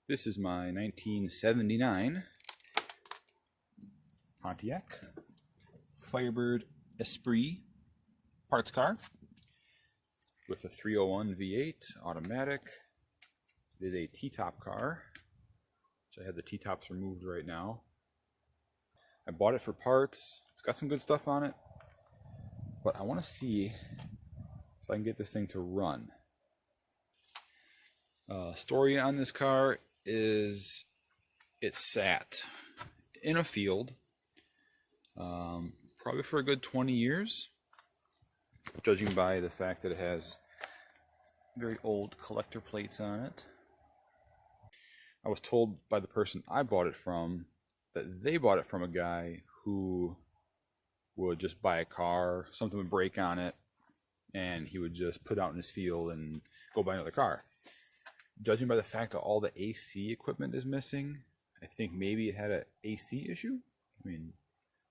This is my 1979 Pontiac Firebird Esprit parts car with a 301 V8 automatic. It is a T-top car, which I have the T-tops removed right now. I bought it for parts. It's got some good stuff on it, but I want to see if I can get this thing to run. Story on this car is it sat in a field probably for a good 20 years, judging by the fact that it has very old collector plates on it. I was told by the person I bought it from that they bought it from a guy who would just buy a car, something would break on it, and he would just put it out in his field and go buy another car. Judging by the fact that all the AC equipment is missing, I think maybe it had an AC issue. I mean,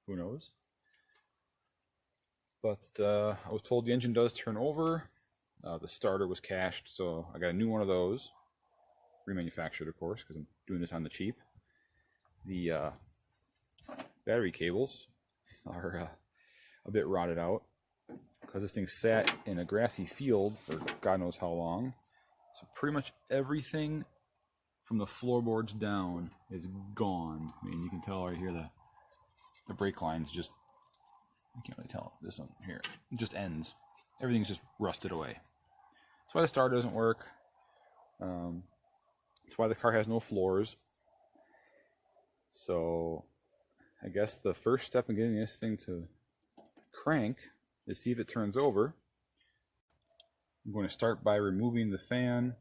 who knows? But I was told the engine does turn over. The starter was cashed, so I got a new one of those. Remanufactured, of course, because I'm doing this on the cheap. The battery cables are a bit rotted out because this thing sat in a grassy field for God knows how long. So pretty much everything from the floorboards down is gone. I mean, you can tell right here the brake line's just, you can't really tell this one here, it just ends. Everything's just rusted away. That's why the starter doesn't work. That's why the car has no floors. So I guess the first step in getting this thing to crank is see if it turns over. I'm going to start by removing the fan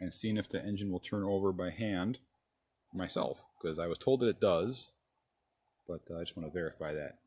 and seeing if the engine will turn over by hand myself, because I was told that it does, but I just want to verify that.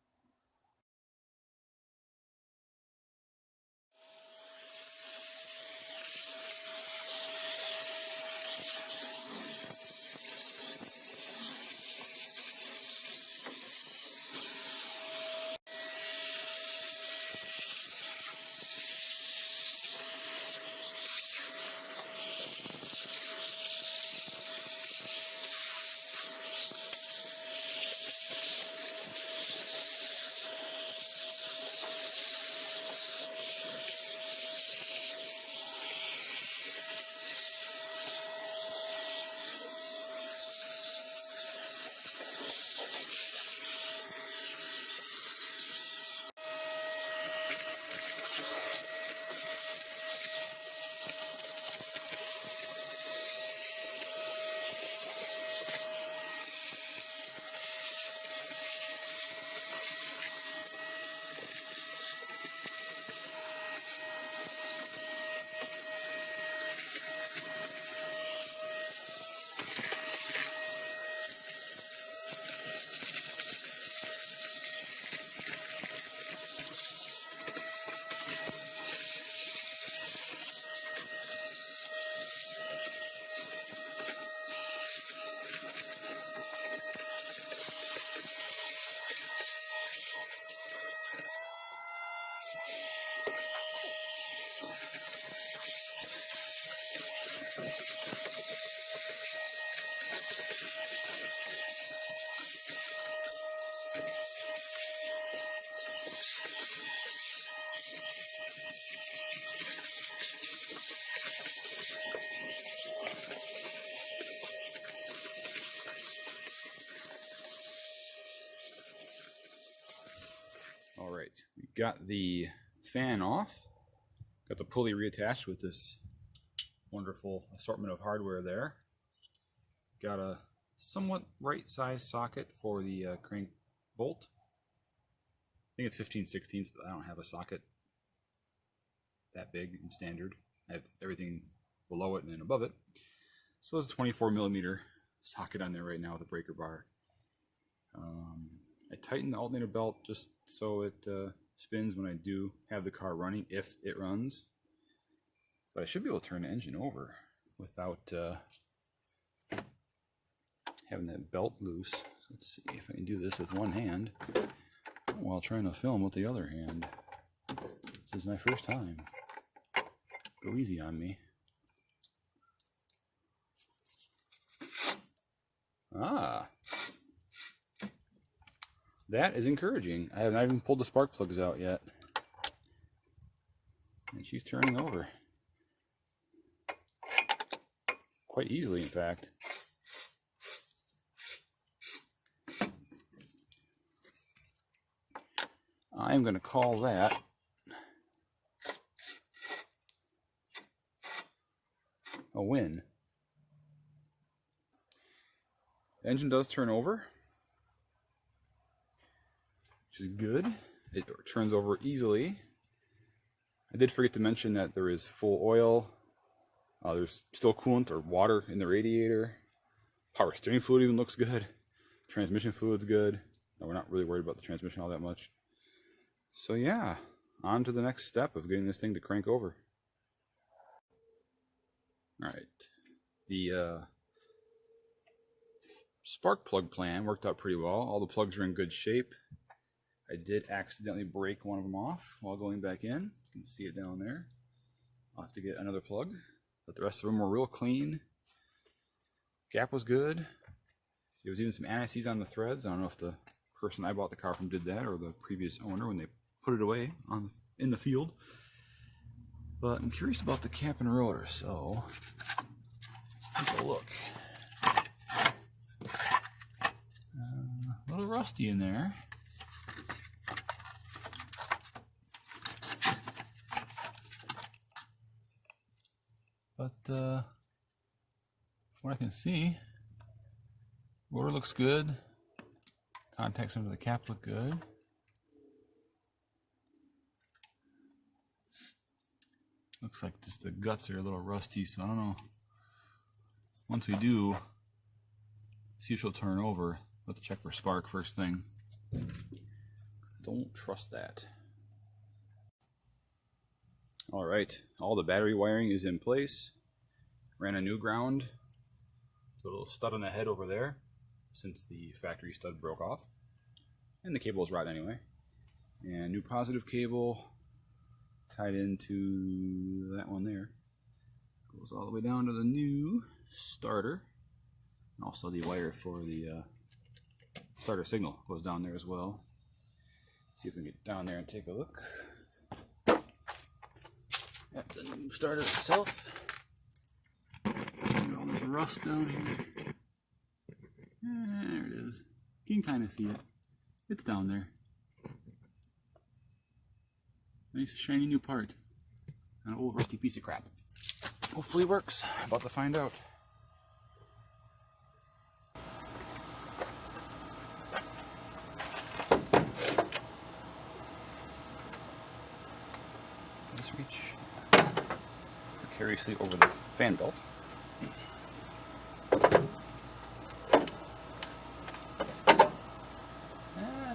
Alright, we got the fan off, got the pulley reattached with this wonderful assortment of hardware there. Got a somewhat right size socket for the crank bolt. I think it's 15/16, but I don't have a socket that big and standard. I have everything below it and then above it. So there's a 24mm socket on there right now with a breaker bar. I tighten the alternator belt just so it spins when I do have the car running, if it runs. But I should be able to turn the engine over without having that belt loose. So let's see if I can do this with one hand while trying to film with the other hand. This is my first time. Go easy on me. Ah. That is encouraging. I have not even pulled the spark plugs out yet. And she's turning over. Quite easily, in fact. I'm going to call that a win. The engine does turn over, which is good. It turns over easily. I did forget to mention that there is full oil. There's still coolant or water in the radiator. Power steering fluid even looks good. Transmission fluid's good. No, we're not really worried about the transmission all that much. So yeah, on to the next step of getting this thing to crank over. Alright, the spark plug plan worked out pretty well. All the plugs are in good shape. I did accidentally break one of them off while going back in. You can see it down there. I'll have to get another plug, but the rest of them were real clean. Gap was good. There was even some anti-seize on the threads. I don't know if the person I bought the car from did that or the previous owner when they put it away in the field. But I'm curious about the cap and rotor, so let's take a look. A little rusty in there. But from what I can see, rotor looks good. Contacts under the cap look good. Looks like just the guts are a little rusty, so I don't know. Once we do see if she'll turn over, we'll have to check for spark first thing. Don't trust that. Alright, all the battery wiring is in place. Ran a new ground. A little stud on the head over there, since the factory stud broke off. And the cable is rotten anyway. And new positive cable tied into that one there. Goes all the way down to the new starter. And also the wire for the starter signal goes down there as well. See if we can get down there and take a look. That's the new starter itself. All this rust down here. There it is. You can kind of see it. It's down there. Nice shiny new part. An old rusty piece of crap. Hopefully it works. About to find out. Let's reach precariously over the fan belt.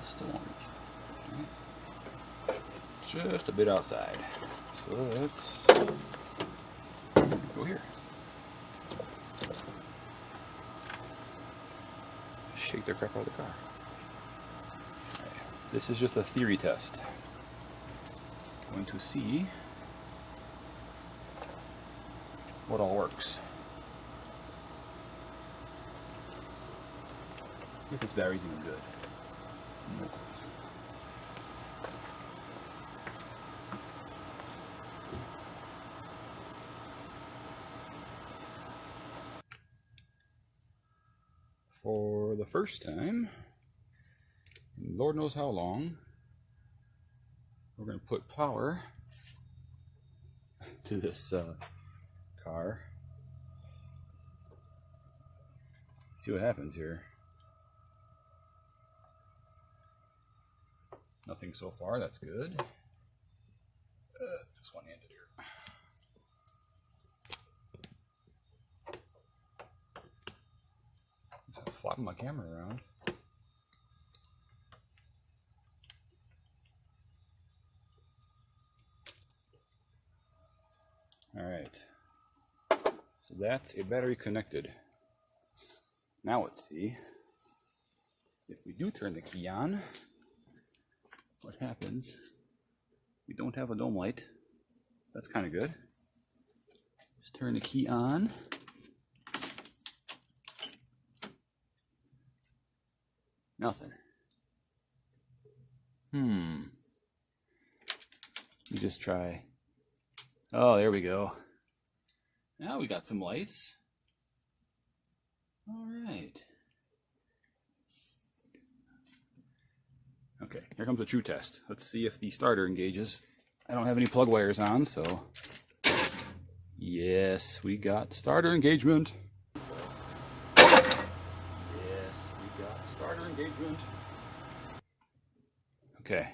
Still won't reach. Just a bit outside. So let's go here. Shake the crap out of the car. Right. This is just a theory test. Going to see what all works. If this battery's even good. Nope. For the first time, Lord knows how long, we're going to put power to this car. See what happens here. Nothing so far, that's good. Just one-handed here. Just flopping my camera around. Alright. So that's a battery connected. Now let's see if we do turn the key on. What happens? We don't have a dome light. That's kind of good. Just turn the key on. Nothing. Let me just try. Oh, there we go. Now we got some lights. All right. Okay, here comes a true test. Let's see if the starter engages. I don't have any plug wires on, so yes, we got starter engagement. Yes, we got starter engagement. Okay.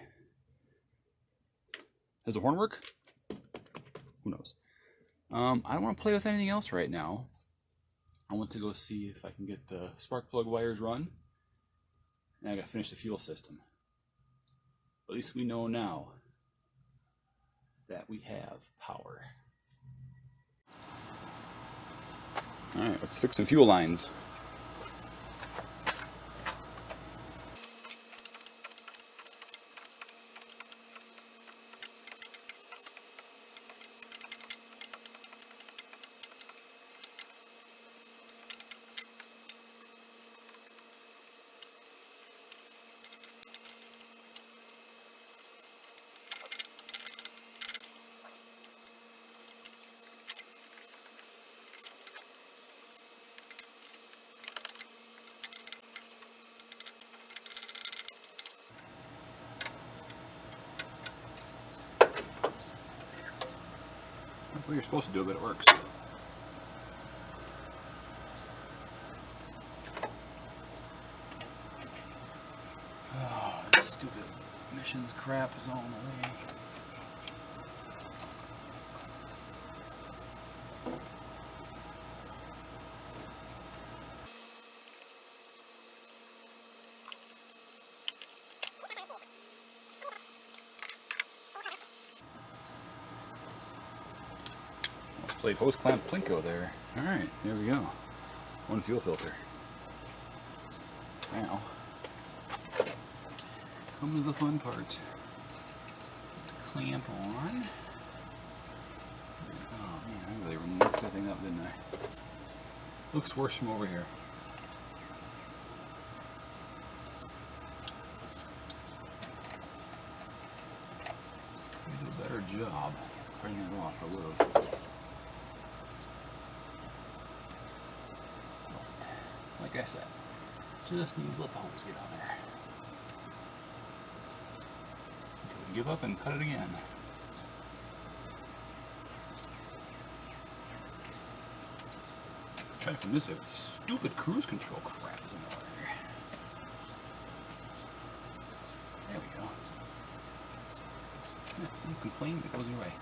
Does the horn work? Who knows? I don't want to play with anything else right now. I want to go see if I can get the spark plug wires run. And I gotta finish the fuel system. At least we know now that we have power. Alright, let's fix some fuel lines. That's what you're supposed to do, but it works. Oh, this stupid emissions crap is all in the way. Played hose clamp plinko there. Alright, there we go. One fuel filter. Now comes the fun part. Clamp on. Oh man, I really removed that thing up, didn't I? Looks worse from over here. I do a better job cutting it off. I would have. Like I said, just needs to let the hose get on there. Until we give up and cut it again. Trying to convince me stupid cruise control crap is in the way. There we go. Yeah, some complaint that goes your way.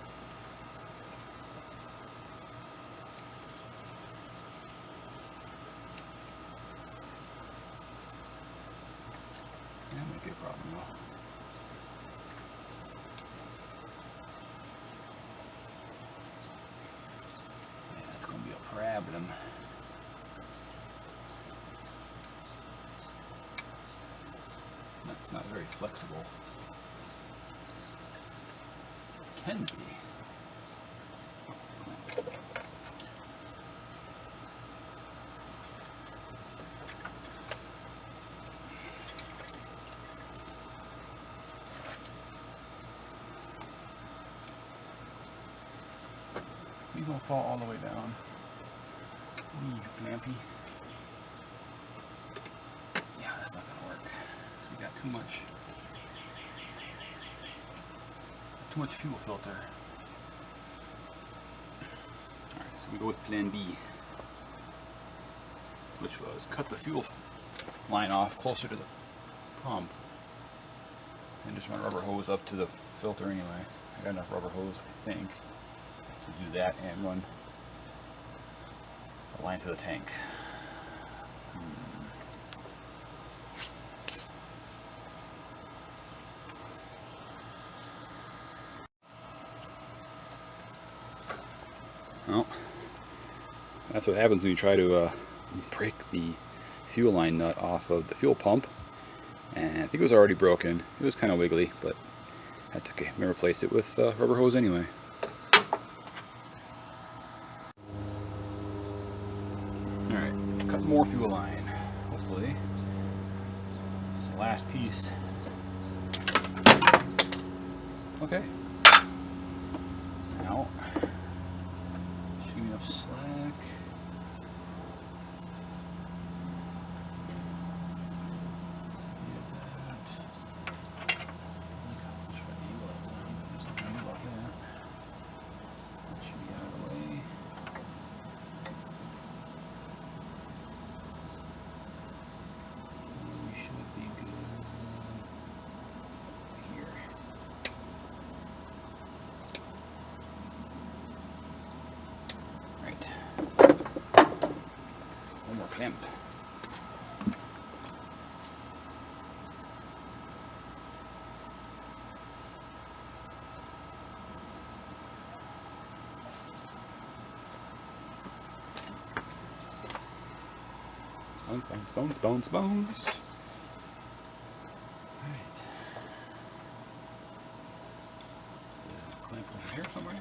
That might be a problem though. Yeah, that's going to be a problem. That's not very flexible. It can be. These won't fall all the way down. Clampy. Yeah, that's not gonna work. So we got too much fuel filter. Alright, so we go with plan B, which was cut the fuel line off closer to the pump and just run a rubber hose up to the filter anyway. I got enough rubber hose, I think, to do that and run a line to the tank. Well, that's what happens when you try to break the fuel line nut off of the fuel pump. And I think it was already broken. It was kind of wiggly, but I had to replace it with rubber hose anyway. Alright, cut more fuel line, hopefully. last piece. Okay. Now, shoot enough slack. Clamp. Bones, bones, bones. Alright. Clamp over here somewhere.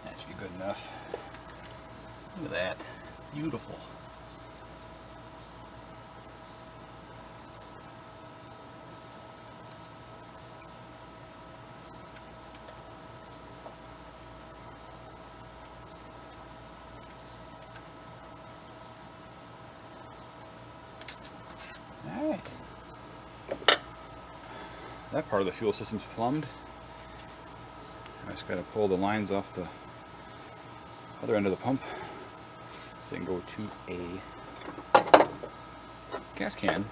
That should be good enough. Look at that. Beautiful. Alright. That part of the fuel system's plumbed. I just gotta pull the lines off the other end of the pump so they can go to a gas can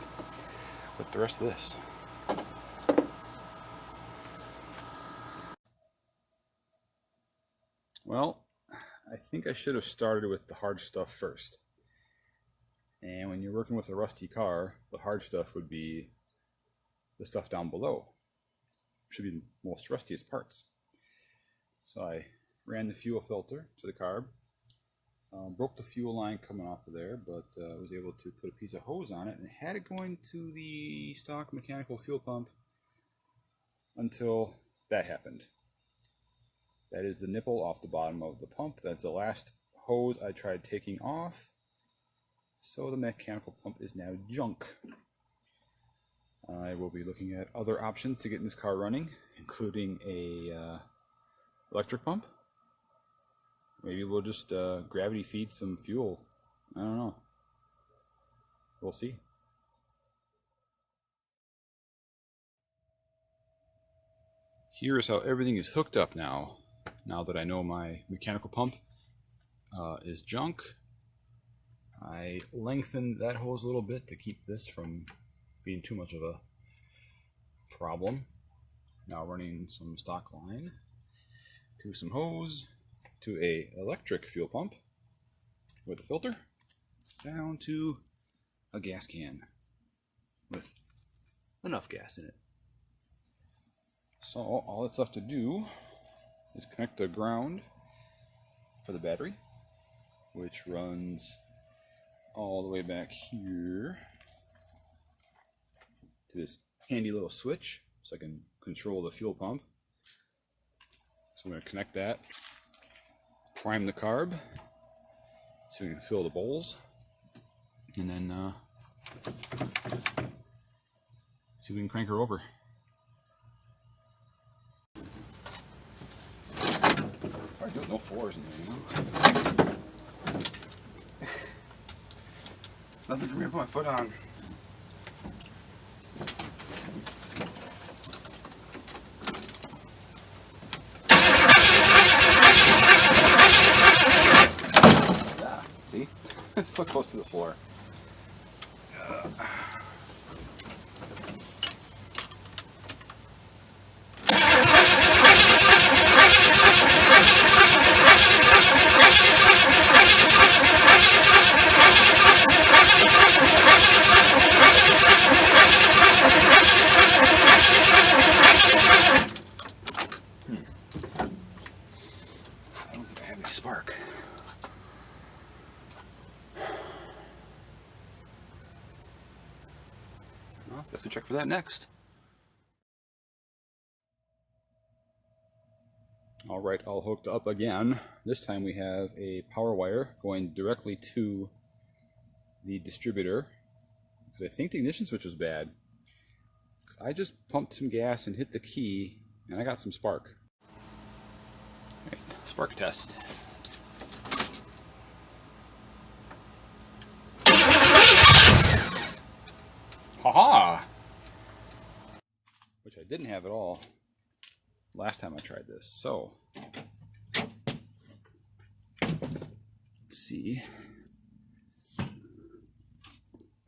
with the rest of this. Well, I think I should have started with the hard stuff first. And when you're working with a rusty car, the hard stuff would be the stuff down below. Should be the most rustiest parts. So I ran the fuel filter to the carb, broke the fuel line coming off of there, but was able to put a piece of hose on it and had it going to the stock mechanical fuel pump until that happened. That is the nipple off the bottom of the pump. That's the last hose I tried taking off. So the mechanical pump is now junk. I will be looking at other options to get this car running, including a electric pump. Maybe we'll just gravity feed some fuel. I don't know. We'll see. Here is how everything is hooked up now. Now that I know my mechanical pump is junk, I lengthened that hose a little bit to keep this from being too much of a problem. Now running some stock line to some hose to a electric fuel pump with a filter down to a gas can with enough gas in it. So all that's left to do is connect the ground for the battery, which runs all the way back here to this handy little switch so I can control the fuel pump. So I'm going to connect that, prime the carb so we can fill the bowls, and then see if we can crank her over. Hard to do with no floors in there, you know? Nothing for me to put my foot on. Yeah, see? Foot close to the floor. guess we'll check for that next. All right, all hooked up again. This time we have a power wire going directly to the distributor, because I think the ignition switch was bad. Because I just pumped some gas and hit the key, and I got some spark. All right, spark test. Haha! Which I didn't have at all last time I tried this. So, let's see.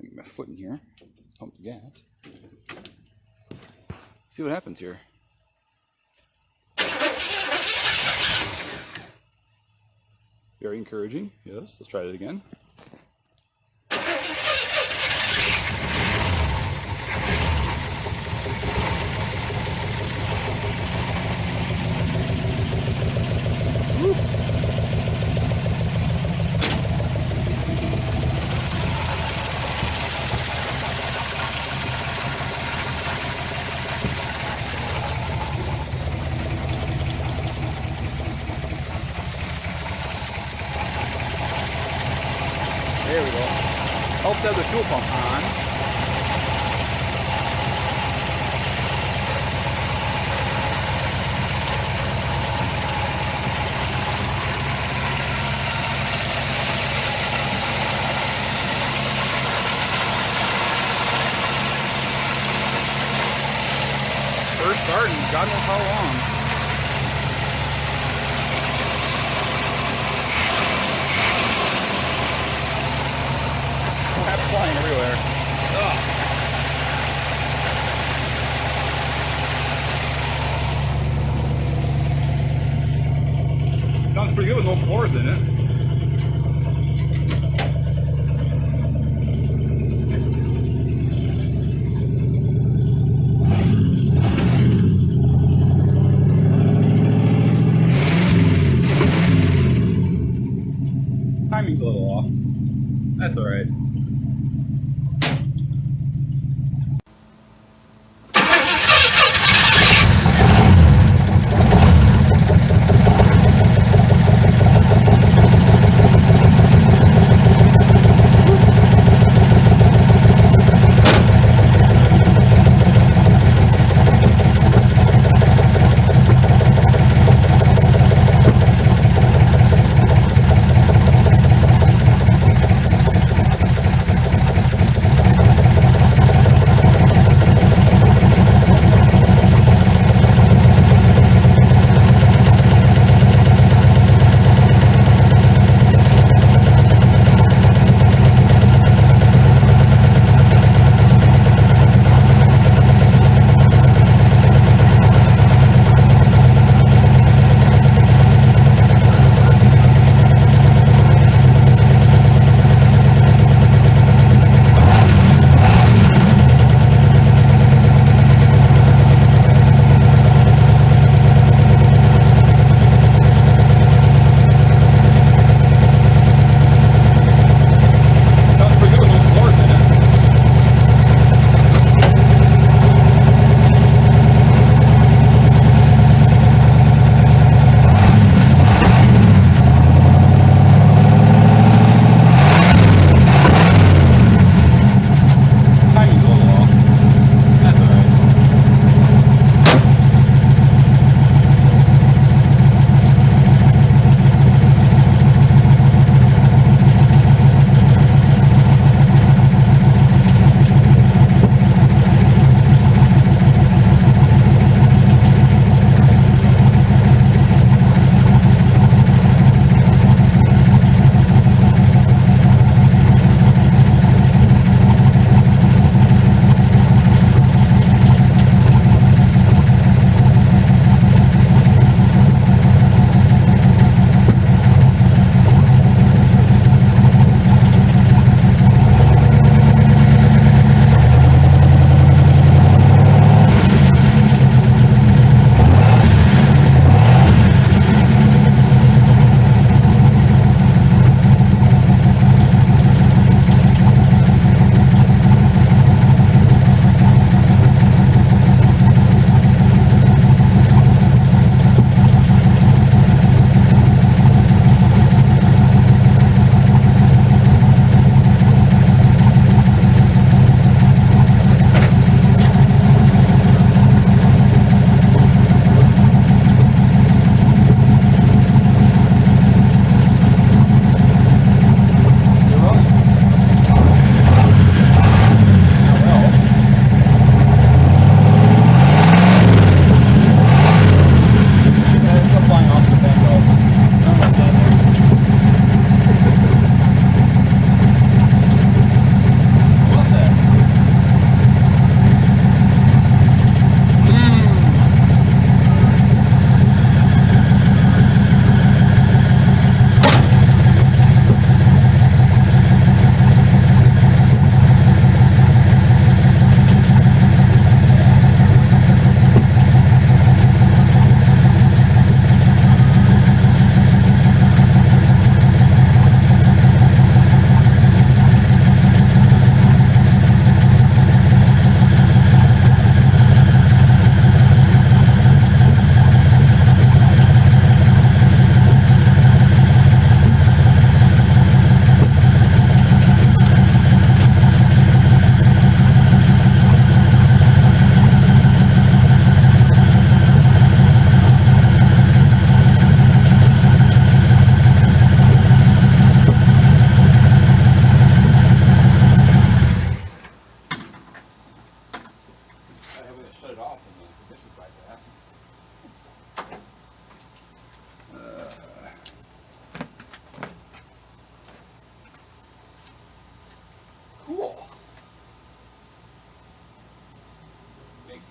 Get my foot in here, pump the gas. See what happens here. Very encouraging. Yes, let's try it again. Woo. There we go. Helps have the fuel pump on. First start in God knows how long. Crap flying everywhere. Ugh. Sounds pretty good with no floors in it. Timing's a little off. That's alright.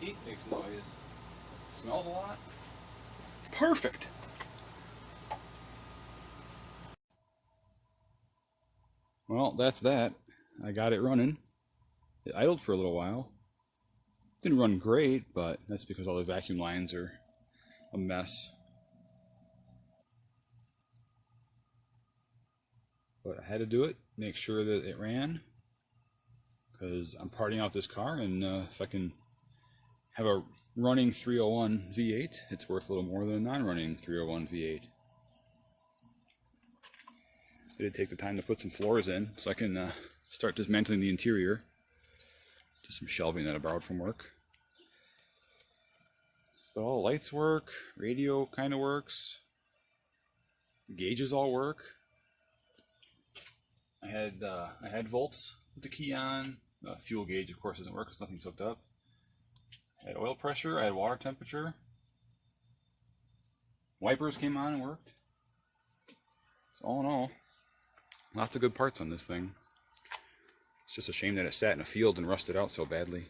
teeth makes noise. Smells a lot. Perfect. Well, that's that. I got it running. It idled for a little while. Didn't run great, but that's because all the vacuum lines are a mess. But I had to do it, make sure that it ran, because I'm parting out this car, and if I can have a running 301 V8, it's worth a little more than a non-running 301 V8. I did take the time to put some floors in, so I can start dismantling the interior. Just some shelving that I borrowed from work. But all the lights work, radio kind of works, gauges all work. I had volts with the key on. Fuel gauge, of course, doesn't work because nothing's hooked up. I had oil pressure. I had water temperature. Wipers came on and worked. So all in all, lots of good parts on this thing. It's just a shame that it sat in a field and rusted out so badly.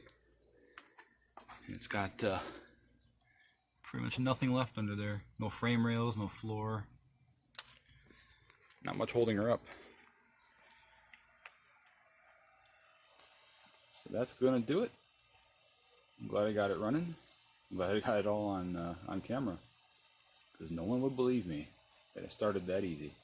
It's got pretty much nothing left under there. No frame rails, no floor. Not much holding her up. So that's gonna do it. I'm glad I got it running. I'm glad I got it all on camera, because no one would believe me that it started that easy.